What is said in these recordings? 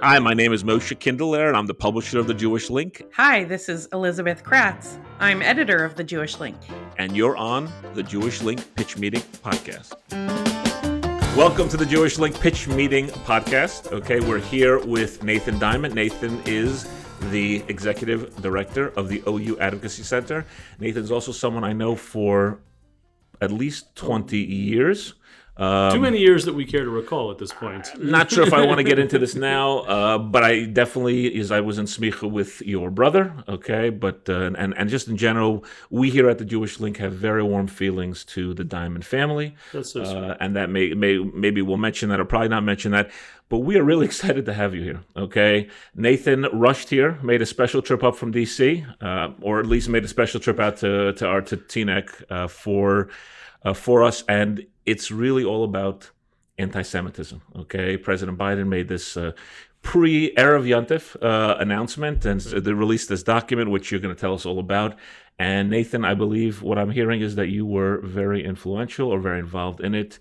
Hi, my name is Moshe Kindler, and I'm the publisher of The Jewish Link. Hi, this is Elizabeth Kratz. I'm editor of The Jewish Link. And you're on the Jewish Link Pitch Meeting Podcast. Welcome to the Jewish Link Pitch Meeting Podcast. Okay, we're here with Nathan Diament. Nathan is the executive director of the OU Advocacy Center. Nathan's also someone I know for at least 20 years. Too many years that we care to recall at this point. Not sure if I want to get into this now, but I definitely, I was in smicha with your brother, okay? But and just in general, we here at the Jewish Link have very warm feelings to the Diamond family. That's so sweet. And that maybe we'll mention that or probably not mention that. But we are really excited to have you here, okay? Nathan rushed here, made a special trip up from D.C., or at least made a special trip out to Teaneck for us, and it's really all about anti-Semitism, okay? President Biden made this pre-Erev Yontif announcement, and they released this document, which you're going to tell us all about. And Nathan, I believe what I'm hearing is that you were very influential or very involved in it.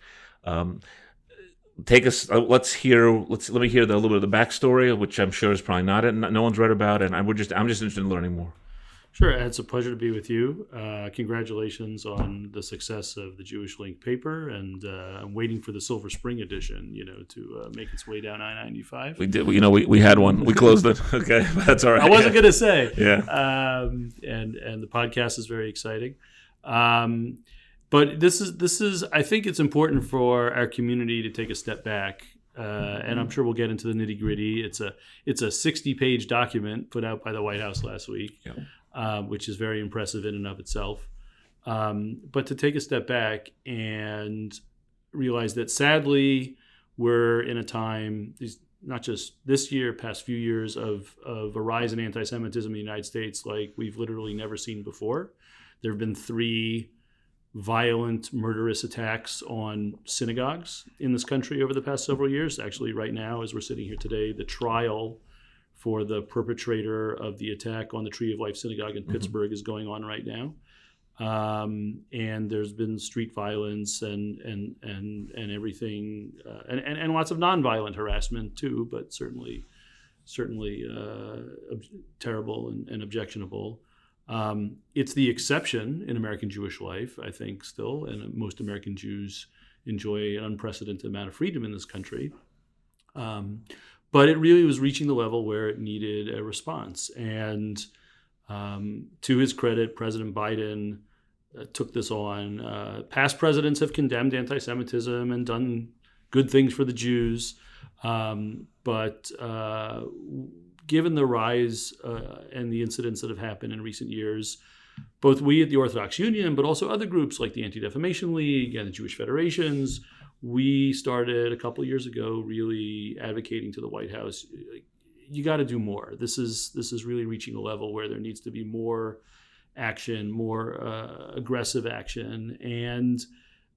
Take us. Let me hear a little bit of the backstory, which I'm sure is probably no one's read about, and I'm just interested in learning more. Sure, it's a pleasure to be with you. Congratulations on the success of the Jewish Link paper, and I'm waiting for the Silver Spring edition, to make its way down I-95. We did, we had one. We closed it. Okay, that's all right. I wasn't going to say. Yeah. And the podcast is very exciting. But this is. I think it's important for our community to take a step back. And I'm sure we'll get into the nitty gritty. It's a 60-page document put out by the White House last week. Yeah. Which is very impressive in and of itself. But to take a step back and realize that sadly, we're in a time, not just this year, past few years, of a rise in anti-Semitism in the United States like we've literally never seen before. There have been 3 violent, murderous attacks on synagogues in this country over the past several years. Actually, right now, as we're sitting here today, the trial for the perpetrator of the attack on the Tree of Life Synagogue in Pittsburgh is going on right now, and there's been street violence and everything, and lots of nonviolent harassment too, but certainly terrible and objectionable. It's the exception in American Jewish life, I think, still, and most American Jews enjoy an unprecedented amount of freedom in this country. But it really was reaching the level where it needed a response. And to his credit, President Biden took this on. Past presidents have condemned anti-Semitism and done good things for the Jews. But given the rise and the incidents that have happened in recent years, both we at the Orthodox Union, but also other groups like the Anti-Defamation League and the Jewish Federations, we started a couple of years ago really advocating to the White House, you got to do more. This is really reaching a level where there needs to be more action, more aggressive action, and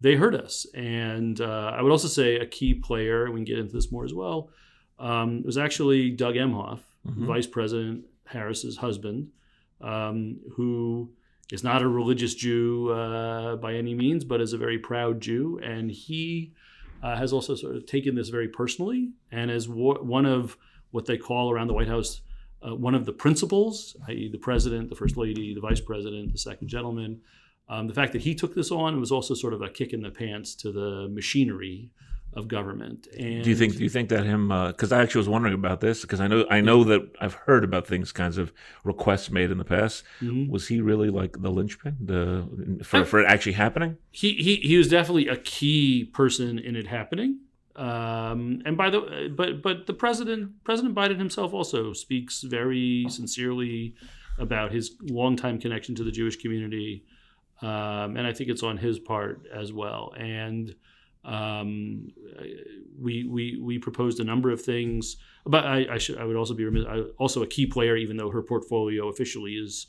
they heard us. And I would also say a key player, and we can get into this more as well, was actually Doug Emhoff, Vice President Harris's husband, who is not a religious Jew by any means, but is a very proud Jew. And he has also sort of taken this very personally, and as one of what they call around the White House, one of the principals, i.e. the president, the first lady, the vice president, the second gentleman. The fact that he took this on was also sort of a kick in the pants to the machinery of government. And do you think that him? Because I actually was wondering about this, because I know that I've heard about kinds of requests made in the past. Was he really like the linchpin for it actually happening? He was definitely a key person in it happening. And but the President Biden himself also speaks very sincerely about his longtime connection to the Jewish community, and I think it's on his part as well. And we proposed a number of things, but I would also be remiss. Also a key player, even though her portfolio officially is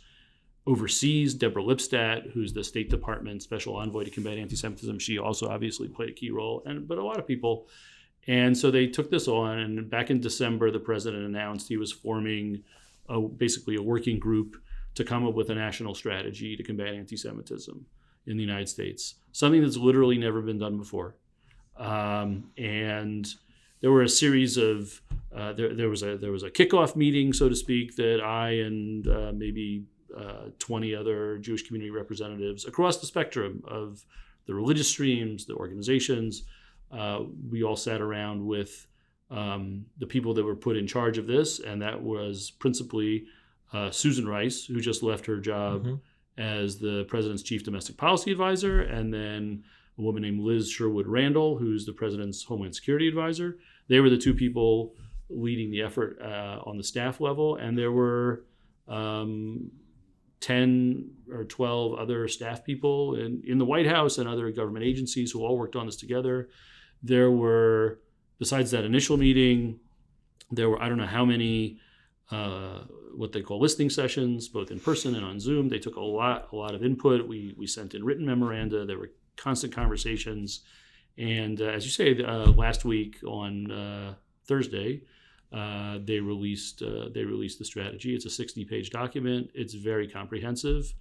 overseas, Deborah Lipstadt, who's the State Department Special Envoy to combat anti-Semitism. She also obviously played a key role, but a lot of people. And so they took this on, and back in December, the president announced he was forming basically a working group to come up with a national strategy to combat anti-Semitism in the United States, something that's literally never been done before. And there were a series of there was a kickoff meeting, so to speak, that I and maybe 20 other Jewish community representatives across the spectrum of the religious streams, the organizations, we all sat around with the people that were put in charge of this, and that was principally Susan Rice, who just left her job as the president's chief domestic policy advisor, and then a woman named Liz Sherwood Randall, who's the president's homeland security advisor. They were the two people leading the effort on the staff level, and there were 10 or 12 other staff people in the White House and other government agencies who all worked on this together. There were, besides that initial meeting, there were I don't know how many what they call listening sessions, both in person and on Zoom. They took a lot of input. We sent in written memoranda. There were constant conversations. And as you say, last week on Thursday, they released the strategy. It's a 60-page document. It's very comprehensive.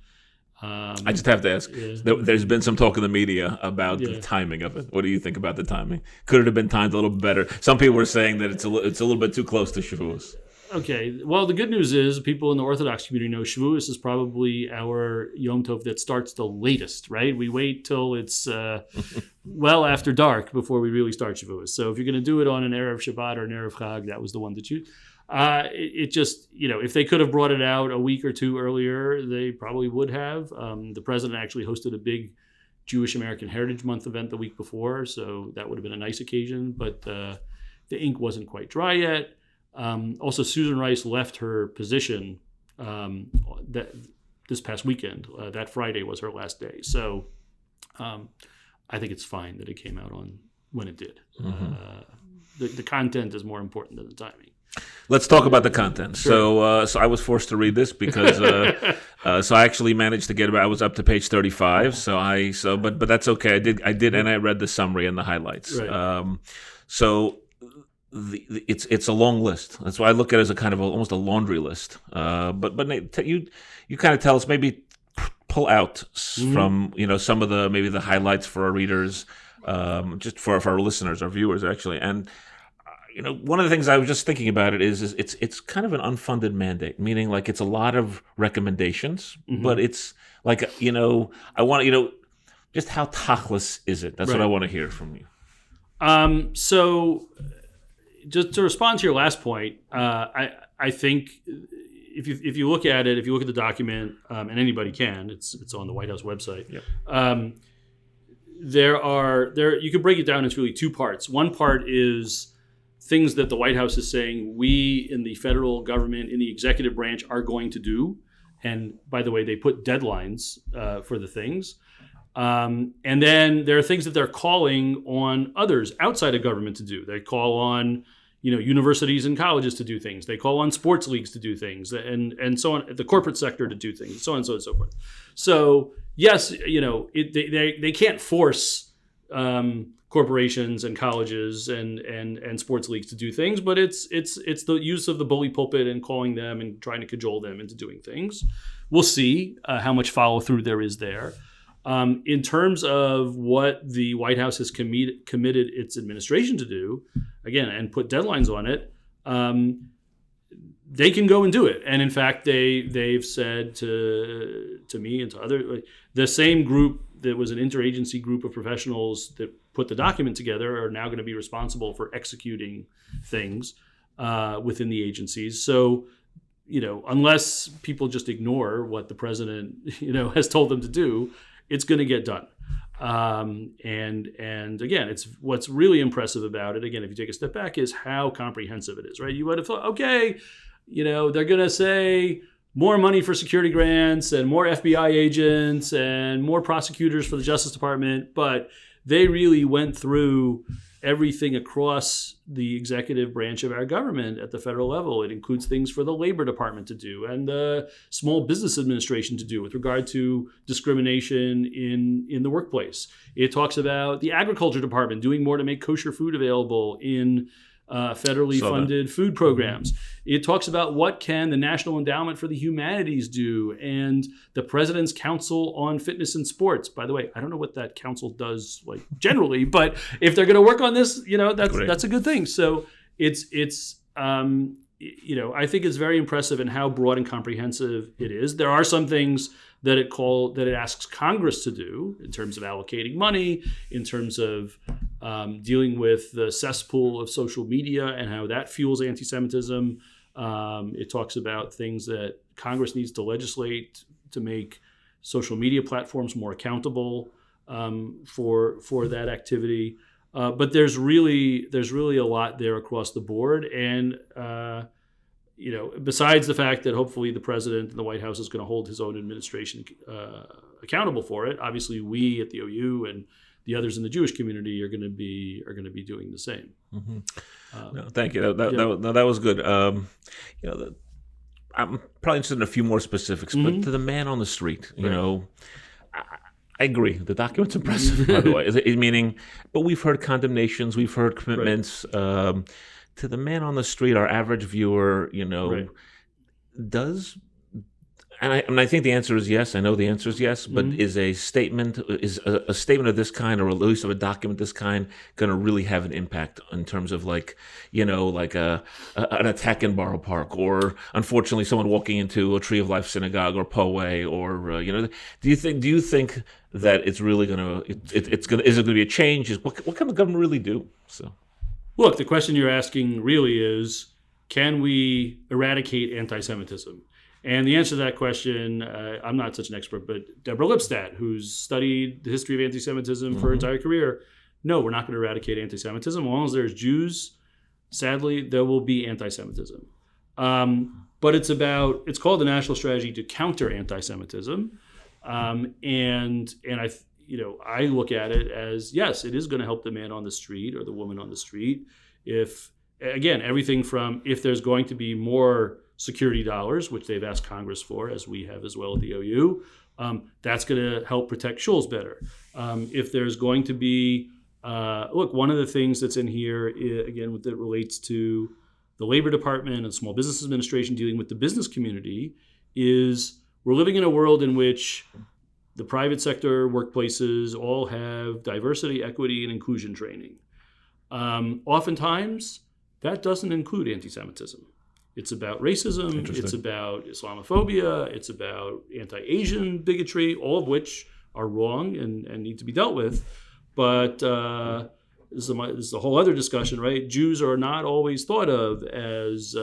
I just have to ask. There's been some talk in the media about the timing of it. What do you think about the timing? Could it have been timed a little bit better? Some people were saying that it's a little bit too close to Shavuos. Okay. Well, the good news is people in the Orthodox community know Shavuos is probably our Yom Tov that starts the latest, right? We wait till it's well after dark before we really start Shavuos. So if you're going to do it on an Erev Shabbat or an Erev Chag, that was the one to choose. It just, if they could have brought it out a week or two earlier, they probably would have. The president actually hosted a big Jewish American Heritage Month event the week before, so that would have been a nice occasion, but the ink wasn't quite dry yet. Also, Susan Rice left her position this past weekend. That Friday was her last day. So I think it's fine that it came out on when it did. The content is more important than the timing. Let's talk about the content. Sure. So I was forced to read this because so I actually managed to get about. I was up to page 35. But that's okay. I did, and I read the summary and the highlights. Right. It's a long list. That's why I look at it as a kind of almost a laundry list. But Nate, you kind of tell us, maybe pull out from some of the highlights for our readers, just for our listeners, our viewers actually. And one of the things I was just thinking about it is it's kind of an unfunded mandate, meaning like it's a lot of recommendations, but it's like I want just how tachlis is it? That's right. What I want to hear from you. So. Just to respond to your last point, I think if you look at it, if you look at the document, and anybody can, it's on the White House website. Yep. You could break it down into really two parts. One part is things that the White House is saying we in the federal government, in the executive branch, are going to do. And by the way, they put deadlines for the things. And then there are things that they're calling on others outside of government to do. They call on, universities and colleges to do things. They call on sports leagues to do things, and so on, the corporate sector to do things, so on and so on and so forth. So yes, they can't force corporations and colleges and sports leagues to do things, but it's the use of the bully pulpit and calling them and trying to cajole them into doing things. We'll see how much follow through there is there. In terms of what the White House has committed its administration to do, again, and put deadlines on it, they can go and do it. And in fact, they've said to me and to others, the same group that was an interagency group of professionals that put the document together are now going to be responsible for executing things within the agencies. So, unless people just ignore what the president, has told them to do, it's going to get done. And again, it's what's really impressive about it. Again, if you take a step back, is how comprehensive it is, right? You would have thought, okay, they're going to say more money for security grants and more FBI agents and more prosecutors for the Justice Department, but they really went through everything across the executive branch of our government at the federal level. It includes things for the Labor Department to do and the Small Business Administration to do with regard to discrimination in the workplace. It talks about the Agriculture Department doing more to make kosher food available in federally funded food programs. It talks about what can the National Endowment for the Humanities do, and the President's Council on Fitness and Sports. By the way, I don't know what that council does like generally, but if they're going to work on this, that's a good thing. So it's I think it's very impressive in how broad and comprehensive it is. There are some things that it asks Congress to do in terms of allocating money, in terms of dealing with the cesspool of social media and how that fuels anti-Semitism. It talks about things that Congress needs to legislate to make social media platforms more accountable for that activity. But there's really a lot there across the board, and besides the fact that hopefully the president and the White House is going to hold his own administration accountable for it, obviously we at the OU and the others in the Jewish community are going to be doing the same. Mm-hmm. No, thank you. That was good. I'm probably interested in a few more specifics, but to the man on the street, I agree. The document's impressive, by the way. But we've heard condemnations, we've heard commitments. Right. To the man on the street, our average viewer, does, and I think the answer is yes. I know the answer is yes, but is a statement of this kind, or a release of a document this kind, going to really have an impact in terms of an attack in Borough Park, or unfortunately someone walking into a Tree of Life synagogue or Poway, or do you think that it's really is it going to be a change? What can the government really do? So. Look, the question you're asking really is, can we eradicate anti-Semitism? And the answer to that question, I'm not such an expert, but Deborah Lipstadt, who's studied the history of anti-Semitism for her entire career, no, we're not going to eradicate anti-Semitism. As long as there's Jews, sadly, there will be anti-Semitism. But it's called the National Strategy to Counter Anti-Semitism. And I look at it as, yes, it is going to help the man on the street or the woman on the street. Everything from if there's going to be more security dollars, which they've asked Congress for, as we have as well at the OU, that's going to help protect shuls better. If there's going to be, one of the things that's in here, again, that relates to the Labor Department and Small Business Administration dealing with the business community, is we're living in a world in which the private sector workplaces all have diversity, equity, and inclusion training. Oftentimes, that doesn't include anti-Semitism. It's about racism, it's about Islamophobia, it's about anti-Asian bigotry, all of which are wrong and need to be dealt with. But this is a whole other discussion, right? Jews are not always thought of as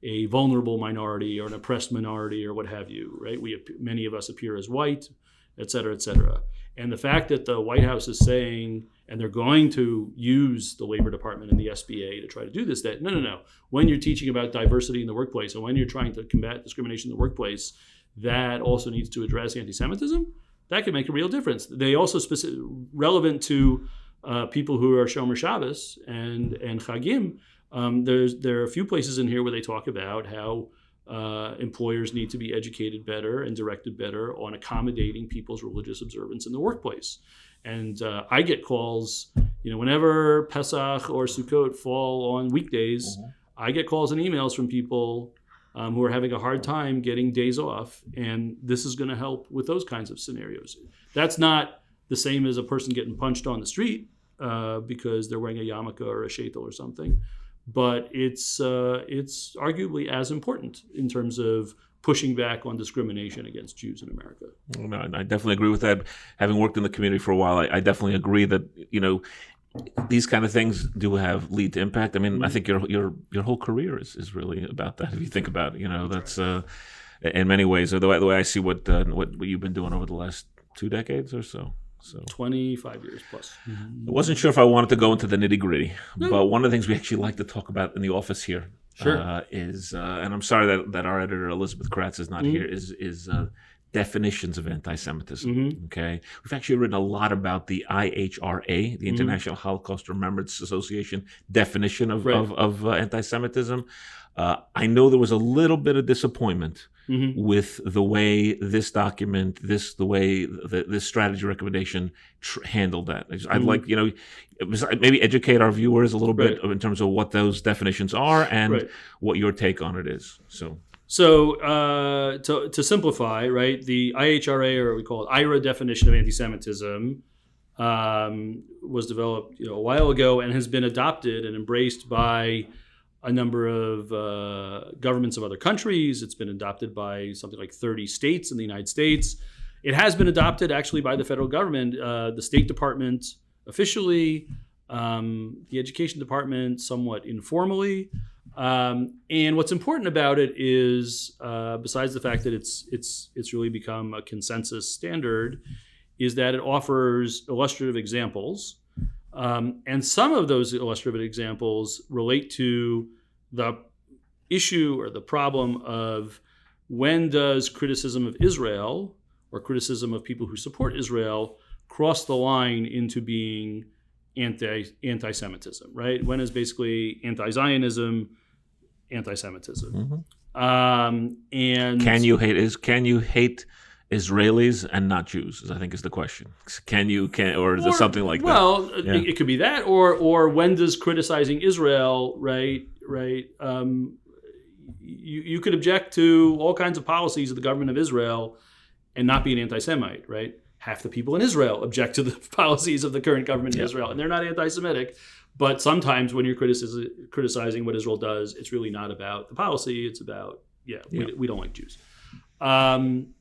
a vulnerable minority or an oppressed minority or what have you, right? Many of us appear as white, et cetera, et cetera. And the fact that the White House is saying, and they're going to use the Labor Department and the SBA to try to do this, that no. When you're teaching about diversity in the workplace and when you're trying to combat discrimination in the workplace, that also needs to address anti-Semitism. That can make a real difference. They also relevant to people who are Shomer Shabbos and Chagim. There are a few places in here where they talk about how employers need to be educated better and directed better on accommodating people's religious observance in the workplace. And I get calls, whenever Pesach or Sukkot fall on weekdays, I get calls and emails from people who are having a hard time getting days off. And this is going to help with those kinds of scenarios. That's not the same as a person getting punched on the street because they're wearing a yarmulke or a sheitel or something. But it's arguably as important in terms of pushing back on discrimination against Jews in America. No, I definitely agree with that. Having worked in the community for a while, I definitely agree that these kind of things do lead to impact. I mean, I think your whole career is really about that. If you think about it, that's in many ways the way I see what you've been doing over the last 2 decades or so. So 25 years plus. I wasn't sure if I wanted to go into the nitty gritty, but one of the things we actually like to talk about in the office here is, and I'm sorry that our editor Elizabeth Kratz is not here, is definitions of anti-Semitism. Okay, we've actually written a lot about the IHRA, the International Holocaust Remembrance Association definition of anti-Semitism. I know there was a little bit of disappointment with the way this document, this strategy recommendation handled that. I'd like, maybe educate our viewers a little bit in terms of what those definitions are and what your take on it is. So to simplify, right, the IHRA, or we call it IHRA definition of anti-Semitism, was developed a while ago and has been adopted and embraced by a number of governments of other countries. It's been adopted by something like 30 states in the United States. It has been adopted actually by the federal government, the State Department officially, the Education Department somewhat informally. And what's important about it is, besides the fact that it's really become a consensus standard, is that it offers illustrative examples. And some of those illustrative examples relate to the issue or the problem of when does criticism of Israel or criticism of people who support Israel cross the line into being anti-Semitism, right? When is basically anti-Zionism anti-Semitism? And can you hate Israelis and not Jews? I think is the question. Or is there something like that? Well, it could be that, or when does criticizing Israel, right? You could object to all kinds of policies of the government of Israel and not be an anti-Semite, right? Half the people in Israel object to the policies of the current government in Israel, and they're not anti-Semitic. But sometimes when you're criticizing what Israel does, it's really not about the policy. It's about, we don't like Jews. And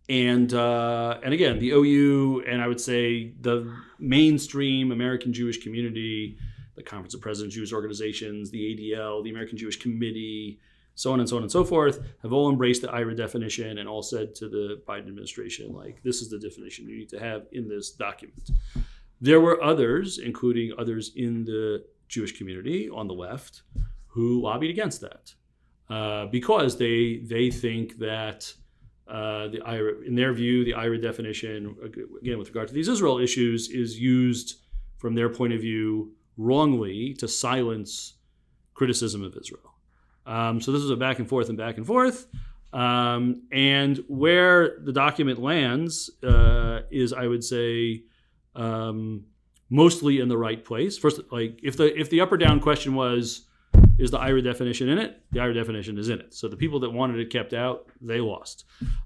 again, the OU, and I would say the mainstream American Jewish community, the Conference of President Jewish Organizations, the ADL, the American Jewish Committee, so on and so on and so forth, have all embraced the IHRA definition and all said to the Biden administration, like, this is the definition you need to have in this document. There were others, including others in the Jewish community on the left, who lobbied against that because they think that the IHRA, in their view, the IHRA definition, again with regard to these Israel issues, is used from their point of view wrongly to silence criticism of Israel. So this is a back and forth. And where the document lands is, I would say, mostly in the right place. First, like if the up or down question was, is the IHRA definition in it? The IHRA definition is in it. So the people that wanted it kept out, they lost.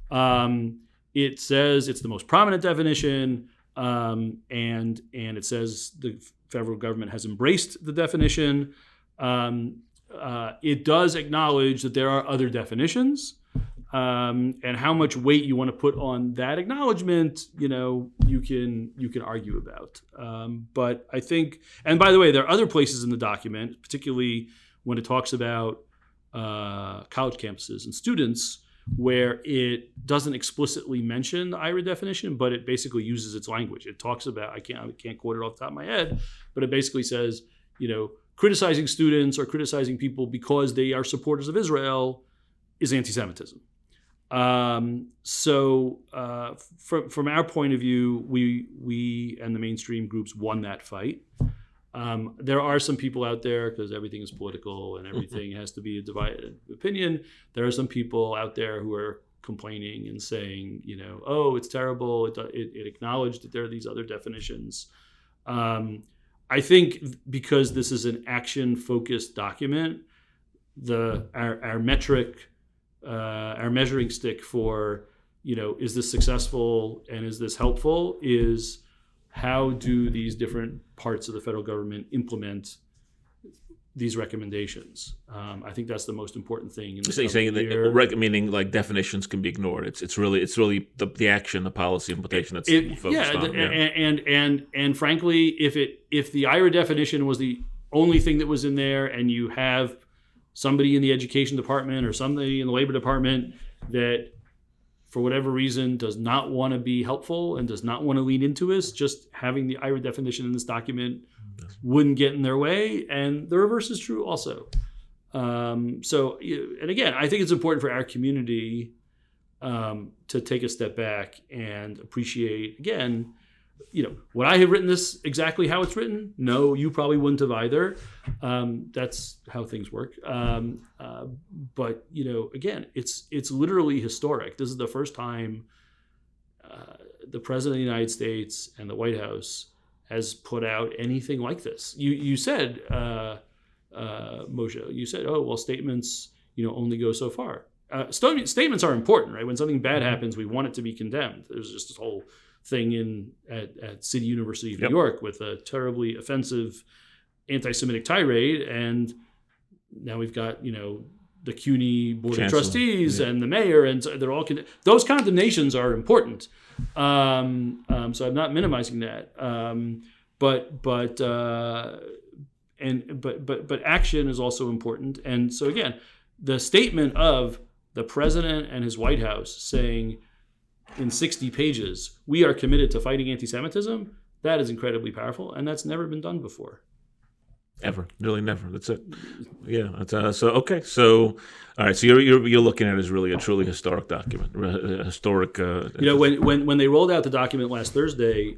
It says it's the most prominent definition, and it says the federal government has embraced the definition. It does acknowledge that there are other definitions, and how much weight you want to put on that acknowledgement, you can argue about. But I think, and by the way, there are other places in the document, particularly when it talks about college campuses and students, where it doesn't explicitly mention the IHRA definition, but it basically uses its language. It talks about, I can't quote it off the top of my head, but it basically says, criticizing students or criticizing people because they are supporters of Israel is anti-Semitism. So from our point of view, we and the mainstream groups won that fight. There are some people out there, because everything is political and everything has to be a divided opinion. There are some people out there who are complaining and saying, oh, it's terrible. It acknowledged that there are these other definitions. I think because this is an action-focused document, our metric, our measuring stick for, is this successful and is this helpful, is how do these different parts of the federal government implement these recommendations? I think that's the most important thing. So you're saying that, meaning like definitions can be ignored. It's really the action, the policy implementation that's focused on. And frankly, if the IHRA definition was the only thing that was in there, and you have somebody in the education department or somebody in the labor department that, for whatever reason, does not want to be helpful and does not want to lean into us, just having the IHRA definition in this document wouldn't get in their way. And the reverse is true also. So, and again, I think it's important for our community to take a step back and appreciate, again, would I have written this exactly how it's written? No, you probably wouldn't have either. That's how things work. But again, it's literally historic. This is the first time the President of the United States and the White House has put out anything like this. You said, Moshe, you said, oh, well, statements, only go so far. Statements are important, right? When something bad happens, we want it to be condemned. There's just this whole thing at City University of New York with a terribly offensive anti-Semitic tirade, and now we've got the CUNY Board of Trustees and the mayor, and so they're all those condemnations are important. So I'm not minimizing that, but action is also important. And so again, the statement of the president and his White House saying in 60 pages, we are committed to fighting anti-Semitism, that is incredibly powerful, and that's never been done before. Ever, really never. That's it. Yeah. So okay. So all right. So you're looking at it as really a truly historic document. Historic. When they rolled out the document last Thursday,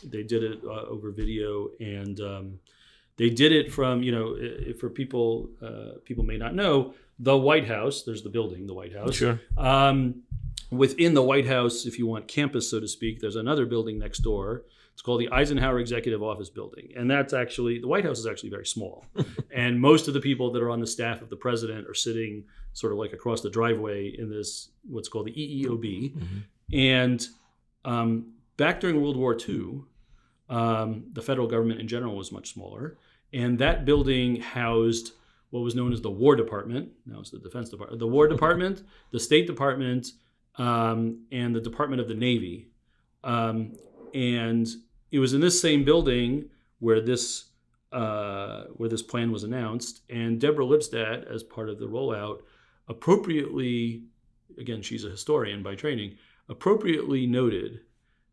they did it over video, and they did it from for people may not know, the White House. There's the building, the White House. Sure. Within the White House, if you want campus, so to speak, there's another building next door. It's called the Eisenhower Executive Office Building. And that's actually, the White House is actually very small. And most of the people that are on the staff of the president are sitting sort of like across the driveway in this, what's called the EEOB. Mm-hmm. And back during World War II, the federal government in general was much smaller. And that building housed what was known as the War Department. Now it's the Defense Department. The War Department, the State Department, and the Department of the Navy. And it was in this same building where this plan was announced. And Deborah Lipstadt, as part of the rollout, appropriately, again, she's a historian by training, appropriately noted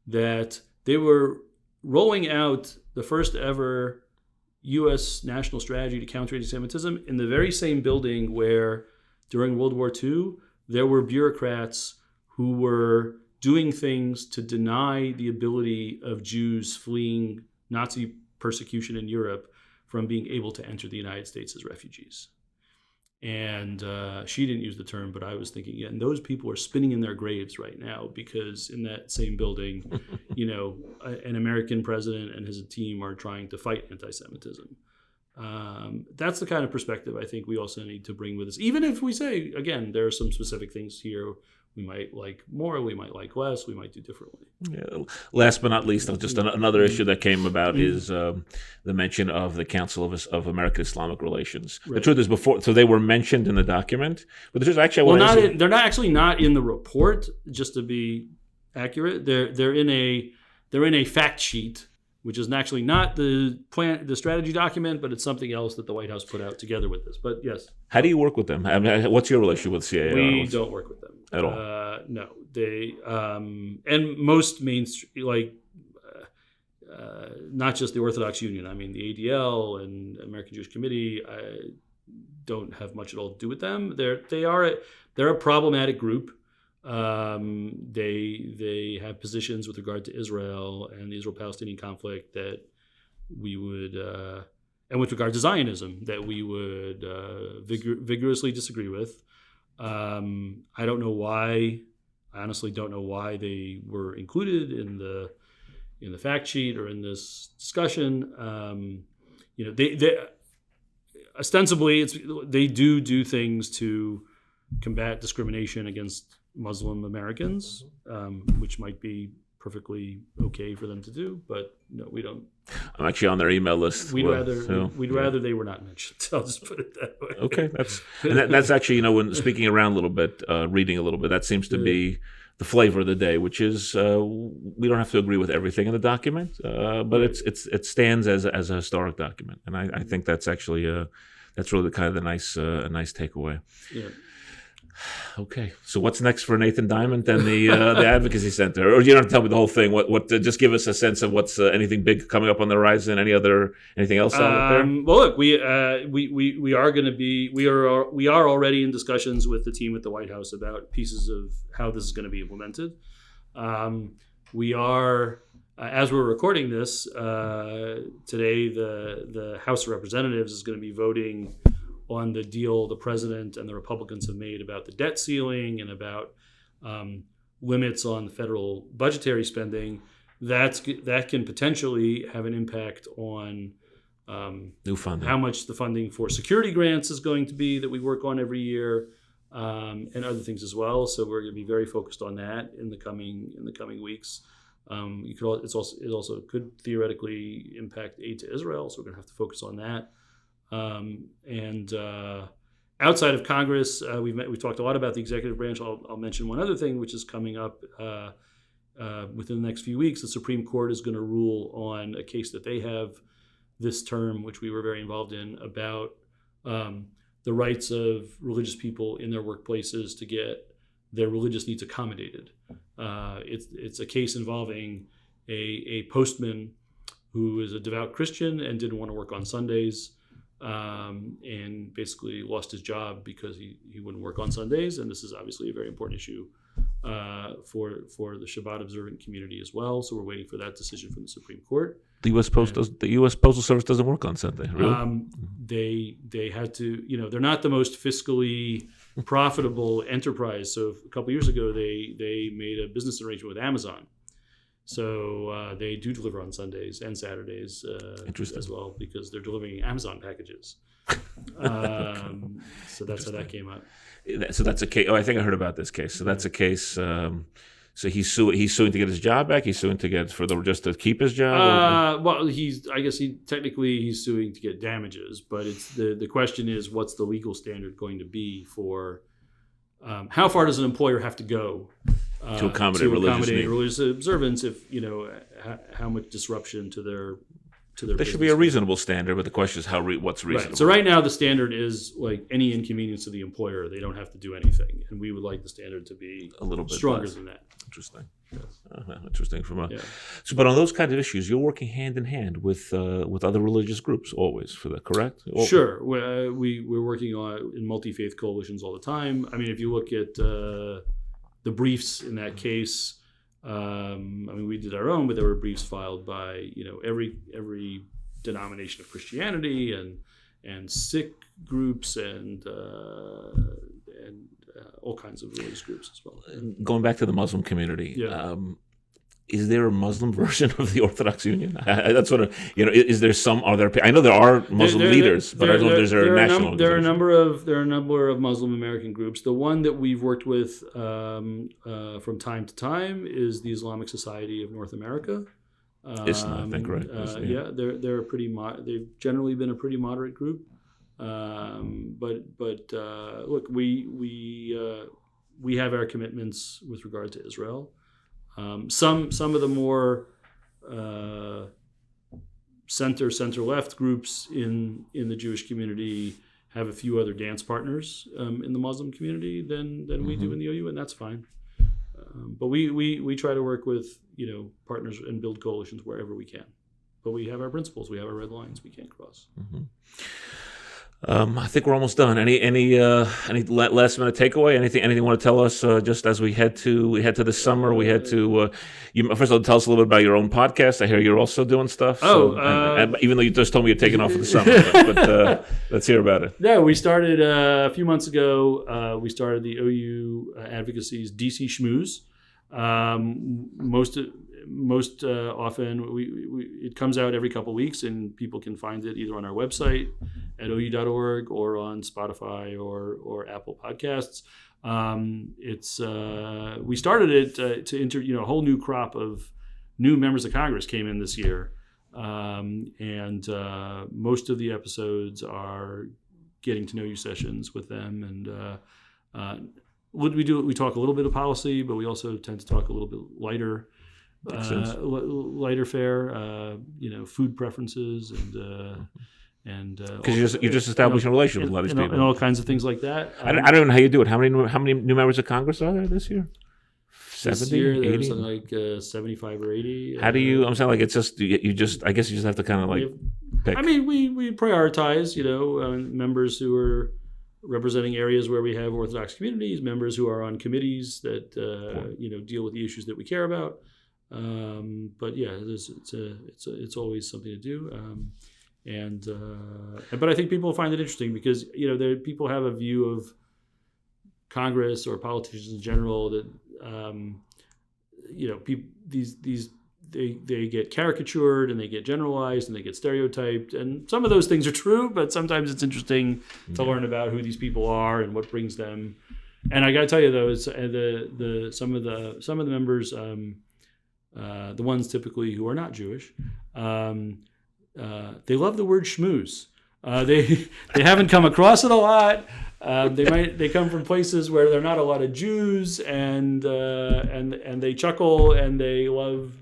that they were rolling out the first ever U.S. national strategy to counter anti-Semitism in the very same building where, during World War II, there were bureaucrats who were doing things to deny the ability of Jews fleeing Nazi persecution in Europe from being able to enter the United States as refugees. And she didn't use the term, but I was thinking, and those people are spinning in their graves right now because in that same building, an American president and his team are trying to fight anti-Semitism. That's the kind of perspective I think we also need to bring with us. Even if we say, again, there are some specific things here we might like more, we might like less, we might do differently. Yeah. Last but not least, just another issue that came about is the mention of the Council of American-Islamic Relations. Right. The truth is, so they were mentioned in the document, but the truth is actually, they're not actually not in the report. Just to be accurate, they're in a fact sheet, which is actually not the strategy document, but it's something else that the White House put out together with this. But yes. How do you work with them? I mean, what's your relationship with CAA? We don't work with them at all. No, they and most mainstream, not just the Orthodox Union. I mean, the ADL and American Jewish Committee don't have much at all to do with them. They're a problematic group. They have positions with regard to Israel and the Israel-Palestinian conflict that we would, and with regard to Zionism, that we would vigorously disagree with. I don't know why. I honestly don't know why they were included in the fact sheet or in this discussion. They ostensibly they do things to combat discrimination against Muslim Americans, which might be perfectly okay for them to do, but no, we don't. I'm actually on their email list. We'd rather they were not mentioned. I'll just put it that way. Okay, that's actually, when speaking around a little bit, reading a little bit, that seems to be the flavor of the day, which is we don't have to agree with everything in the document, but it stands as a historic document, and I think that's actually that's really kind of a nice takeaway. Yeah. Okay, so what's next for Nathan Diament and the Advocacy Center? Or you don't have to tell me the whole thing. What? Just give us a sense of what's anything big coming up on the horizon. Anything else out there? Well, look, we are already in discussions with the team at the White House about pieces of how this is going to be implemented. We are as we're recording this, today the House of Representatives is going to be voting on the deal the president and the Republicans have made about the debt ceiling and about limits on federal budgetary spending. That can potentially have an impact on new funding, how much the funding for security grants is going to be that we work on every year, and other things as well. So we're going to be very focused on that in the coming weeks. It also could theoretically impact aid to Israel, so we're going to have to focus on that. Outside of Congress, we've talked a lot about the executive branch. I'll mention one other thing, which is coming up within the next few weeks. The Supreme Court is going to rule on a case that they have this term, which we were very involved in, about the rights of religious people in their workplaces to get their religious needs accommodated. It's a case involving a postman who is a devout Christian and didn't want to work on Sundays, and basically lost his job because he wouldn't work on Sundays. And this is obviously a very important issue for the Shabbat observant community as well. So we're waiting for that decision from the Supreme Court. The U.S. Postal Service doesn't work on Sunday, really? They had to, they're not the most fiscally profitable enterprise. So a couple of years ago, they made a business arrangement with Amazon. So they do deliver on Sundays and Saturdays as well, because they're delivering Amazon packages. So that's how that came up. So that's a case. Oh, I think I heard about this case. So that's a case. So he's suing to get his job back. He's suing to get just to keep his job. Well, he's suing to get damages, but it's the question is, what's the legal standard going to be for how far does an employer have to go to accommodate religious observance? If how much disruption to their there should be a reasonable standard, but the question is what's reasonable. Right. So right now the standard is like any inconvenience to the employer, they don't have to do anything, and we would like the standard to be a little bit stronger than that. Interesting. Yes. Interesting. So, but on those kinds of issues, you're working hand in hand with other religious groups always for that, correct? Sure. We're working in multi-faith coalitions all the time. I mean, if you look at the briefs in that case. We did our own, but there were briefs filed by every denomination of Christianity and Sikh groups and all kinds of religious groups as well. Going back to the Muslim community, is there a Muslim version of the Orthodox Union? That's sort of is there some? I know there are Muslim leaders, but I don't know if there's a national. There are a number of Muslim American groups. The one that we've worked with from time to time is the Islamic Society of North America. Islam, I think, right? They've generally been a pretty moderate group. Look, we have our commitments with regard to Israel. Some of the more center left groups in the Jewish community have a few other dance partners in the Muslim community than we do in the OU, and that's fine. But we try to work with partners and build coalitions wherever we can. But we have our principles, we have our red lines we can't cross. Mm-hmm. I think we're almost done. Any last minute takeaway? Anything you want to tell us? Just as we head to this summer, we head to. You first of all, tell us a little bit about your own podcast. I hear you're also doing stuff. Even though you just told me you're taking off for the summer, but let's hear about it. Yeah, we started a few months ago. We started the OU Advocacy's DC Schmooze. Most often, it comes out every couple of weeks, and people can find it either on our website at ou.org or on Spotify or Apple Podcasts. We started it to a whole new crop of new members of Congress came in this year, and most of the episodes are getting to know you sessions with them. And what we do, we talk a little bit of policy, but we also tend to talk a little bit lighter. Lighter fare, food preferences, and because you're just establishing a relationship with a lot of these people, and all kinds of things like that. I don't know how you do it. How many new members of Congress are there this year? 70, this year, 80? There's like 75 or 80. How do you? I'm saying like it's just I guess you just have to kind of like pick. I mean, we prioritize, members who are representing areas where we have Orthodox communities, members who are on committees that deal with the issues that we care about. But yeah, it's always something to do. But I think people find it interesting because people have a view of Congress or politicians in general that they get caricatured and they get generalized and they get stereotyped, and some of those things are true, but sometimes it's interesting to learn about who these people are and what brings them. And I got to tell you though, some of the members, the ones typically who are not Jewish, they love the word schmooze. They haven't come across it a lot. They come from places where there are not a lot of Jews, and they chuckle and they love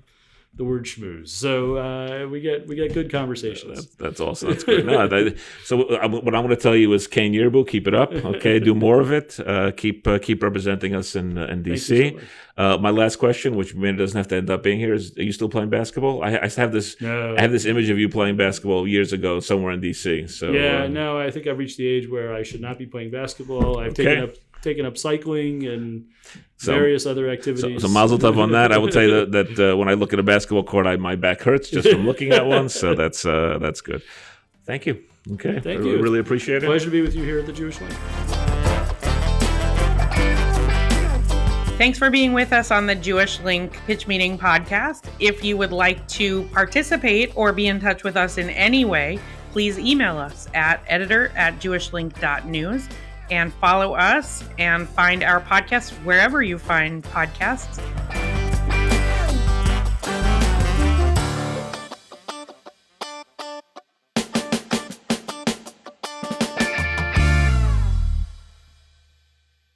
the word schmooze. So we get good conversations. That's awesome. That's good. So what I'm going to tell you is, Kane Yerbu, keep it up. Okay, do more of it. Keep representing us in DC. So my last question, which maybe doesn't have to end up being here, is: are you still playing basketball? I have this. No. I have this image of you playing basketball years ago somewhere in DC. So no, I think I've reached the age where I should not be playing basketball. I've taken up cycling and various other activities. So mazel tov on that. I will tell you that when I look at a basketball court, my back hurts just from looking at one. So that's good. Thank you. Okay. Thank you. Really appreciate it. Pleasure to be with you here at the Jewish Link. Thanks for being with us on the Jewish Link Pitch Meeting podcast. If you would like to participate or be in touch with us in any way, please email us at editor@jewishlink.news. And follow us and find our podcast wherever you find podcasts.